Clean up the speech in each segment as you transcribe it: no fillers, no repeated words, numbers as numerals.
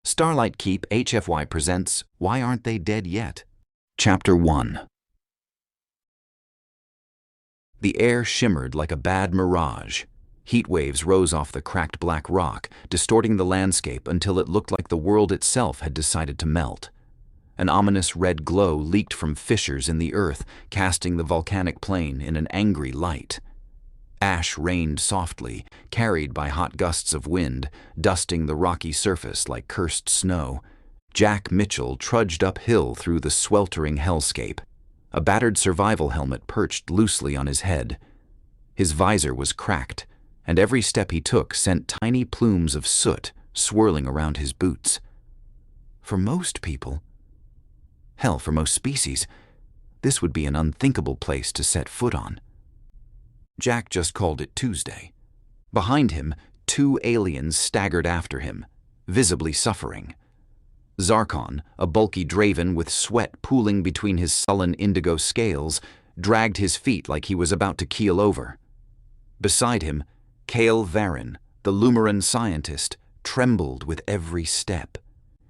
Starlight Keep HFY presents Why Aren't They Dead Yet? Chapter 1. The air shimmered like a bad mirage. Heat waves rose off the cracked black rock, distorting the landscape until it looked like the world itself had decided to melt. An ominous red glow leaked from fissures in the earth, casting the volcanic plain in an angry light. Ash rained softly, carried by hot gusts of wind, dusting the rocky surface like cursed snow. Jack Mitchell trudged uphill through the sweltering hellscape. A battered survival helmet perched loosely on his head. His visor was cracked, and every step he took sent tiny plumes of soot swirling around his boots. For most people, hell, for most species, this would be an unthinkable place to set foot on. Jack just called it Tuesday. Behind him, two aliens staggered after him, visibly suffering. Zarkon, a bulky draven with sweat pooling between his sullen indigo scales, dragged his feet like he was about to keel over. Beside him, Kael, the Lumaran scientist, trembled with every step,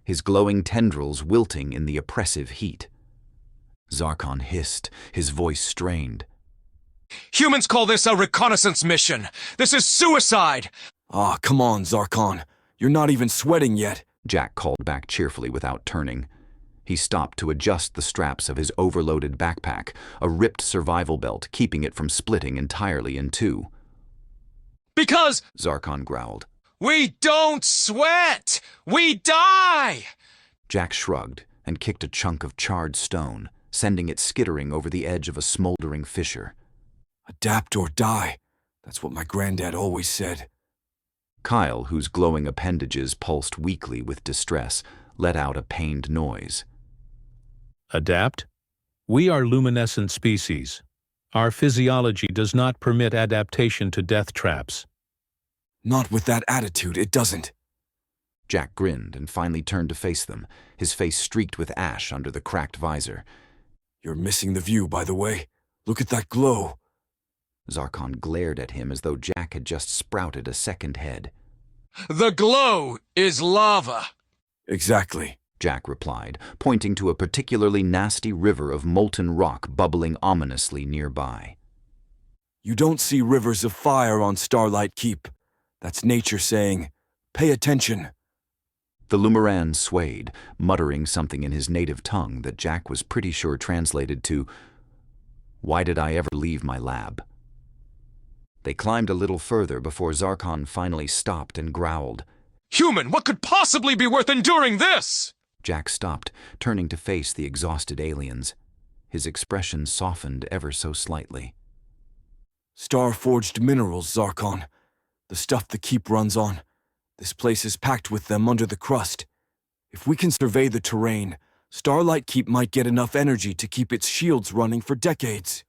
his glowing tendrils wilting in the oppressive heat. Zarkon hissed, his voice strained. Humans call this a reconnaissance mission. This is suicide! Ah, come on, Zarkon. You're not even sweating yet. Jack called back cheerfully without turning. He stopped to adjust the straps of his overloaded backpack, a ripped survival belt keeping it from splitting entirely in two. Because Zarkon growled. We don't sweat! We die! Jack shrugged and kicked a chunk of charred stone, sending it skittering over the edge of a smoldering fissure. Adapt or die. That's what my granddad always said. Kael, whose glowing appendages pulsed weakly with distress, let out a pained noise. Adapt? We are luminescent species. Our physiology does not permit adaptation to death traps. Not with that attitude, it doesn't. Jack grinned and finally turned to face them, his face streaked with ash under the cracked visor. You're missing the view, by the way. Look at that glow. Zarkon glared at him as though Jack had just sprouted a second head. The glow is lava. Exactly, Jack replied, pointing to a particularly nasty river of molten rock bubbling ominously nearby. You don't see rivers of fire on Starlight Keep. That's nature saying, pay attention. The Lumaran swayed, muttering something in his native tongue that Jack was pretty sure translated to, "Why did I ever leave my lab?" They climbed a little further before Zarkon finally stopped and growled. Human, what could possibly be worth enduring this? Jack stopped, turning to face the exhausted aliens. His expression softened ever so slightly. Star-forged minerals, Zarkon. The stuff the Keep runs on. This place is packed with them under the crust. If we can survey the terrain, Starlight Keep might get enough energy to keep its shields running for decades.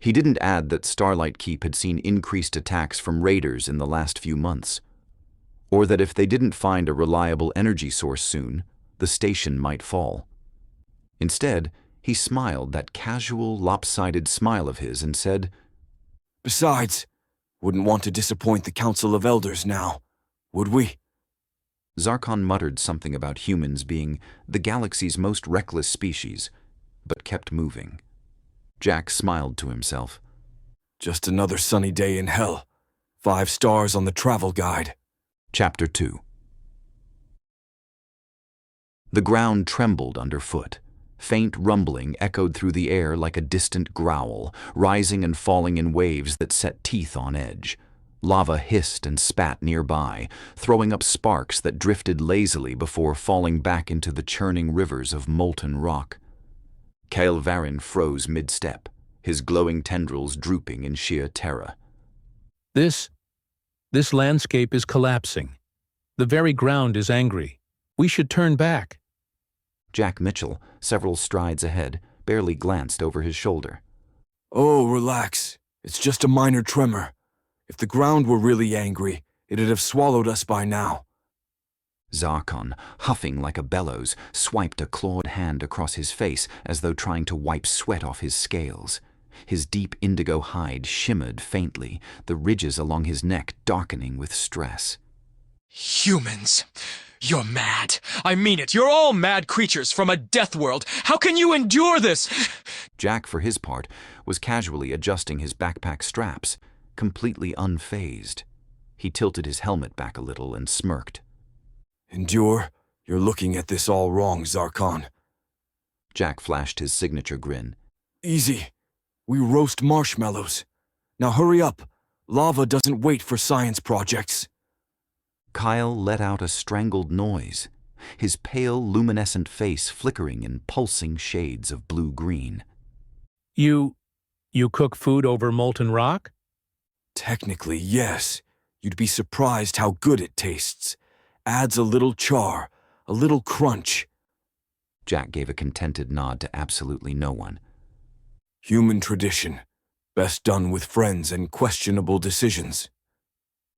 He didn't add that Starlight Keep had seen increased attacks from raiders in the last few months, or that if they didn't find a reliable energy source soon, the station might fall. Instead, he smiled that casual, lopsided smile of his and said, Besides, wouldn't want to disappoint the Council of Elders now, would we? Zarkon muttered something about humans being the galaxy's most reckless species, but kept moving. Jack smiled to himself. Just another sunny day in hell. 5 stars on the travel guide. Chapter 2. The ground trembled underfoot. Faint rumbling echoed through the air like a distant growl, rising and falling in waves that set teeth on edge. Lava hissed and spat nearby, throwing up sparks that drifted lazily before falling back into the churning rivers of molten rock. Kael froze mid-step, his glowing tendrils drooping in sheer terror. This landscape is collapsing. The very ground is angry. We should turn back. Jack Mitchell, several strides ahead, barely glanced over his shoulder. Oh, relax. It's just a minor tremor. If the ground were really angry, it'd have swallowed us by now. Zarkon, huffing like a bellows, swiped a clawed hand across his face as though trying to wipe sweat off his scales. His deep indigo hide shimmered faintly, the ridges along his neck darkening with stress. Humans, You're mad. I mean it. You're all mad creatures from a death world. How can you endure this? Jack, for his part, was casually adjusting his backpack straps, completely unfazed. He tilted his helmet back a little and smirked. Endure? You're looking at this all wrong, Zarkon. Jack flashed his signature grin. Easy. We roast marshmallows. Now hurry up. Lava doesn't wait for science projects. Kael let out a strangled noise, his pale, luminescent face flickering in pulsing shades of blue-green. You cook food over molten rock? Technically, yes. You'd be surprised how good it tastes. Adds a little char, a little crunch. Jack gave a contented nod to absolutely no one. Human tradition. Best done with friends and questionable decisions.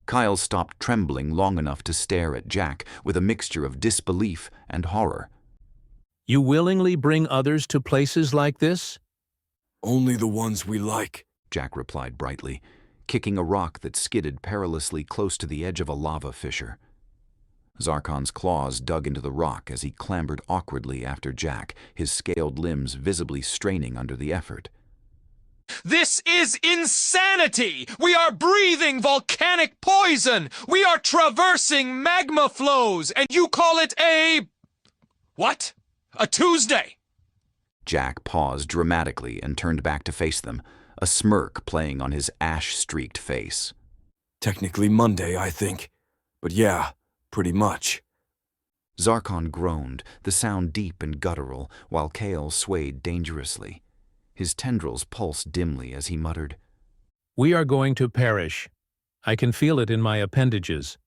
Kael stopped trembling long enough to stare at Jack with a mixture of disbelief and horror. You willingly bring others to places like this? Only the ones we like, Jack replied brightly, kicking a rock that skidded perilously close to the edge of a lava fissure. Zarkon's claws dug into the rock as he clambered awkwardly after Jack, his scaled limbs visibly straining under the effort. This is insanity! We are breathing volcanic poison! We are traversing magma flows, and you call it a... what? A Tuesday? Jack paused dramatically and turned back to face them, a smirk playing on his ash-streaked face. Technically Monday, I think. But yeah, pretty much. Zarkon groaned, the sound deep and guttural, while Kael swayed dangerously. His tendrils pulsed dimly as he muttered, We are going to perish. I can feel it in my appendages.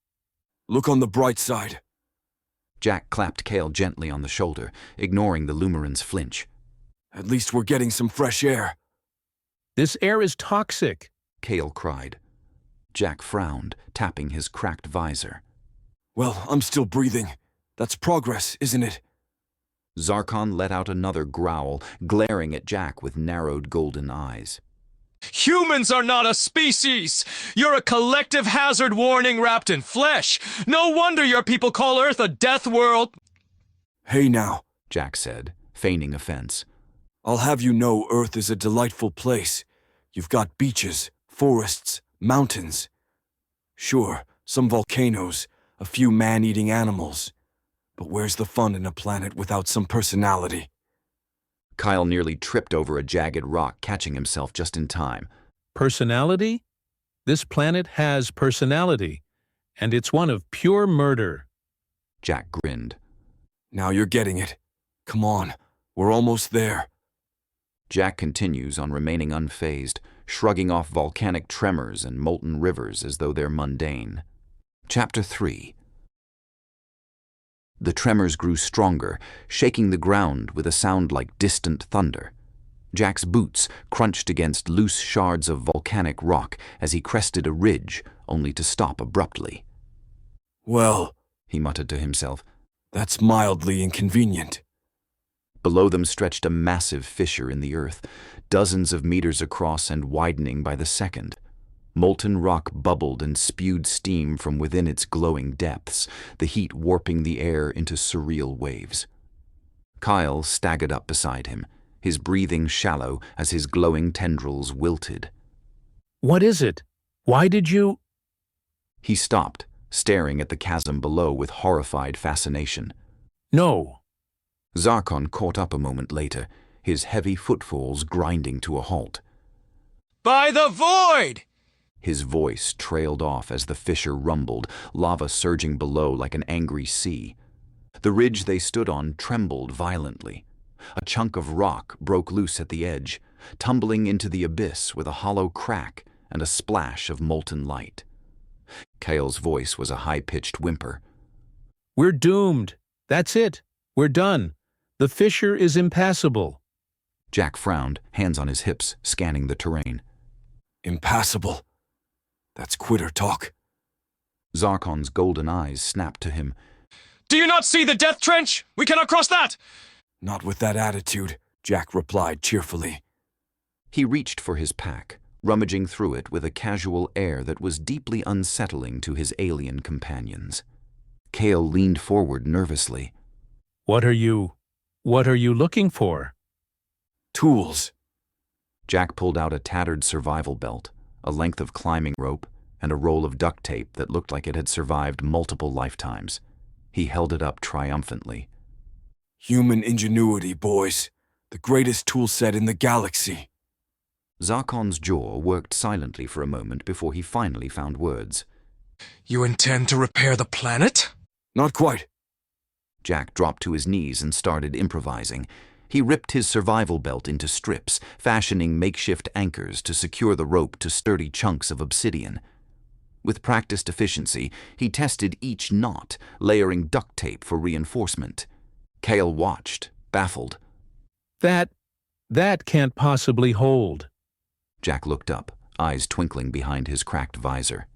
Look on the bright side. Jack clapped Kael gently on the shoulder, ignoring the Lumaran's flinch. At least we're getting some fresh air. This air is toxic, Kael cried. Jack frowned, tapping his cracked visor. Well, I'm still breathing. That's progress, isn't it? Zarkon let out another growl, glaring at Jack with narrowed golden eyes. Humans are not a species! You're a collective hazard warning wrapped in flesh! No wonder your people call Earth a death world! Hey now, Jack said, feigning offense. I'll have you know Earth is a delightful place. You've got beaches, forests, mountains. Sure, some volcanoes, a few man-eating animals. But where's the fun in a planet without some personality? Kael nearly tripped over a jagged rock, catching himself just in time. Personality? This planet has personality, and it's one of pure murder. Jack grinned. Now you're getting it. Come on, we're almost there. Jack continues on remaining unfazed, shrugging off volcanic tremors and molten rivers as though they're mundane. Chapter 3. The tremors grew stronger, shaking the ground with a sound like distant thunder. Jack's boots crunched against loose shards of volcanic rock as he crested a ridge, only to stop abruptly. Well, He muttered to himself. that's mildly inconvenient. Below them stretched a massive fissure in the earth, dozens of meters across and widening by the second. Molten rock bubbled and spewed steam from within its glowing depths, the heat warping the air into surreal waves. Kael staggered up beside him, his breathing shallow as his glowing tendrils wilted. What is it? Why did you... He stopped, staring at the chasm below with horrified fascination. No. Zarkon caught up a moment later, his heavy footfalls grinding to a halt. By the void! His voice trailed off as the fissure rumbled, lava surging below like an angry sea. The ridge they stood on trembled violently. A chunk of rock broke loose at the edge, tumbling into the abyss with a hollow crack and a splash of molten light. Kael's voice was a high-pitched whimper. We're doomed. That's it. We're done. The fissure is impassable. Jack frowned, hands on his hips, scanning the terrain. Impassable. That's quitter talk. Zarkon's golden eyes snapped to him. Do you not see the death trench? We cannot cross that! Not with that attitude, Jack replied cheerfully. He reached for his pack, rummaging through it with a casual air that was deeply unsettling to his alien companions. Kael leaned forward nervously. What are you looking for? Tools. Jack pulled out a tattered survival belt, a length of climbing rope, and a roll of duct tape that looked like it had survived multiple lifetimes. He held it up triumphantly. Human ingenuity, boys. The greatest tool set in the galaxy. Zarkon's jaw worked silently for a moment before he finally found words. You intend to repair the planet? Not quite. Jack dropped to his knees and started improvising. He ripped his survival belt into strips, fashioning makeshift anchors to secure the rope to sturdy chunks of obsidian. With practiced efficiency, he tested each knot, layering duct tape for reinforcement. Kael watched, baffled. That can't possibly hold. Jack looked up, eyes twinkling behind his cracked visor.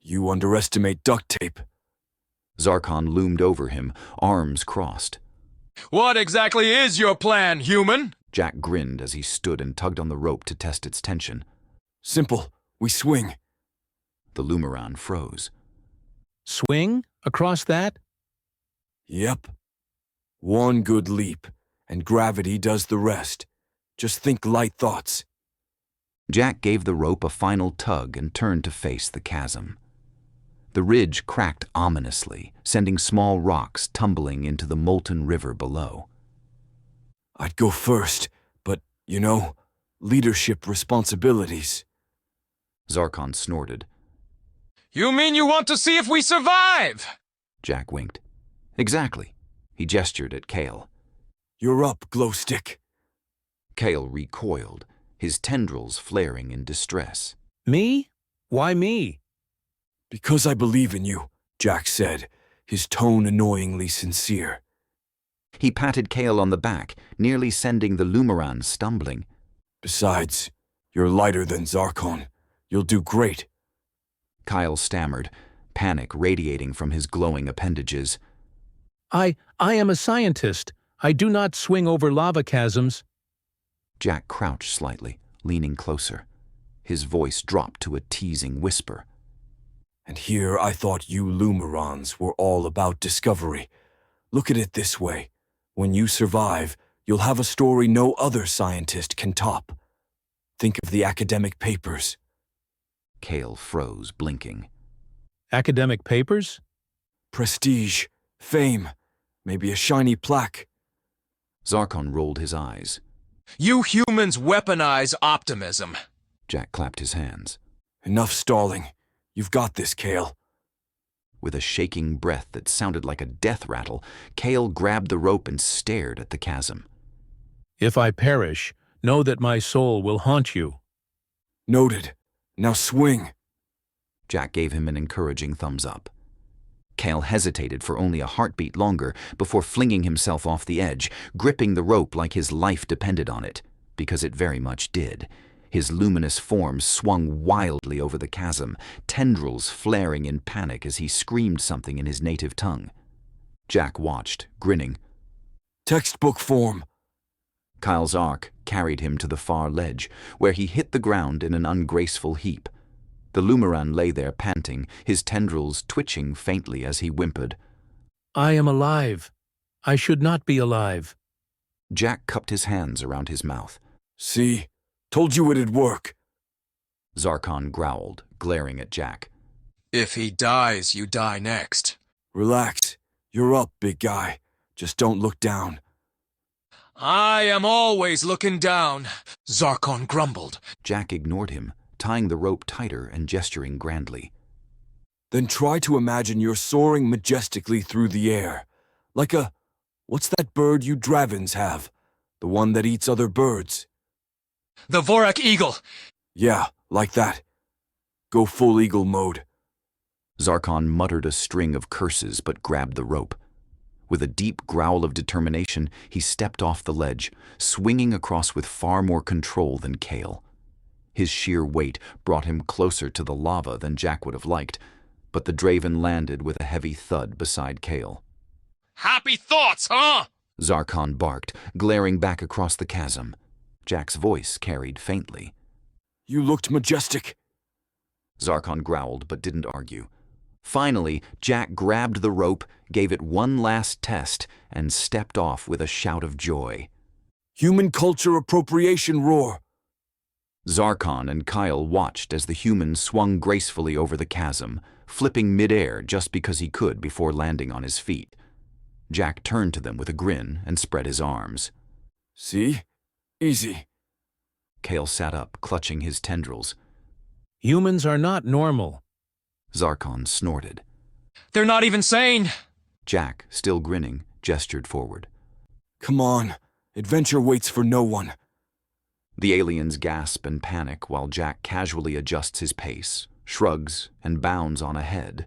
You underestimate duct tape. Zarkon loomed over him, arms crossed. What exactly is your plan, human? Jack grinned as he stood and tugged on the rope to test its tension. Simple. We swing. The Lumaran froze. Swing across that? Yep. One good leap, and gravity does the rest. Just think light thoughts. Jack gave the rope a final tug and turned to face the chasm. The ridge cracked ominously, sending small rocks tumbling into the molten river below. I'd go first, but, leadership responsibilities. Zarkon snorted. You mean you want to see if we survive? Jack winked. Exactly. He gestured at Kael. You're up, Glowstick. Kael recoiled, his tendrils flaring in distress. Me? Why me? Because I believe in you, Jack said, his tone annoyingly sincere. He patted Kael on the back, nearly sending the Lumaran stumbling. Besides, you're lighter than Zarkon. You'll do great. Kael stammered, panic radiating from his glowing appendages. I am a scientist. I do not swing over lava chasms. Jack crouched slightly, leaning closer. His voice dropped to a teasing whisper. And here I thought you Lumarans were all about discovery. Look at it this way. When you survive, you'll have a story no other scientist can top. Think of the academic papers. Kael froze, blinking. Academic papers? Prestige, fame, maybe a shiny plaque. Zarkon rolled his eyes. You humans weaponize optimism. Jack clapped his hands. Enough stalling. You've got this, Kael. With a shaking breath that sounded like a death rattle, Kael grabbed the rope and stared at the chasm. If I perish, know that my soul will haunt you. Noted. Now swing. Jack gave him an encouraging thumbs up. Kael hesitated for only a heartbeat longer before flinging himself off the edge, gripping the rope like his life depended on it, because it very much did. His luminous form swung wildly over the chasm, tendrils flaring in panic as he screamed something in his native tongue. Jack watched, grinning. Textbook form. Kael's arc carried him to the far ledge, where he hit the ground in an ungraceful heap. The Lumaran lay there panting, his tendrils twitching faintly as he whimpered. I am alive. I should not be alive. Jack cupped his hands around his mouth. See? Told you it'd work. Zarkon growled, glaring at Jack. If he dies, you die next. Relax. You're up, big guy. Just don't look down. I am always looking down, Zarkon grumbled. Jack ignored him, tying the rope tighter and gesturing grandly. Then try to imagine you're soaring majestically through the air. Like what's that bird you Dravens have? The one that eats other birds. The Vorak Eagle! Yeah, like that. Go full eagle mode. Zarkon muttered a string of curses but grabbed the rope. With a deep growl of determination, he stepped off the ledge, swinging across with far more control than Kael. His sheer weight brought him closer to the lava than Jack would have liked, but the Draven landed with a heavy thud beside Kael. Happy thoughts, huh? Zarkon barked, glaring back across the chasm. Jack's voice carried faintly. You looked majestic. Zarkon growled but didn't argue. Finally, Jack grabbed the rope, gave it one last test, and stepped off with a shout of joy. Human culture appropriation roar! Zarkon and Kael watched as the human swung gracefully over the chasm, flipping mid-air just because he could before landing on his feet. Jack turned to them with a grin and spread his arms. See? Easy. Kael sat up, clutching his tendrils. Humans are not normal. Zarkon snorted. They're not even sane. Jack, still grinning, gestured forward. Come on. Adventure waits for no one. The aliens gasp and panic while Jack casually adjusts his pace, shrugs, and bounds on ahead.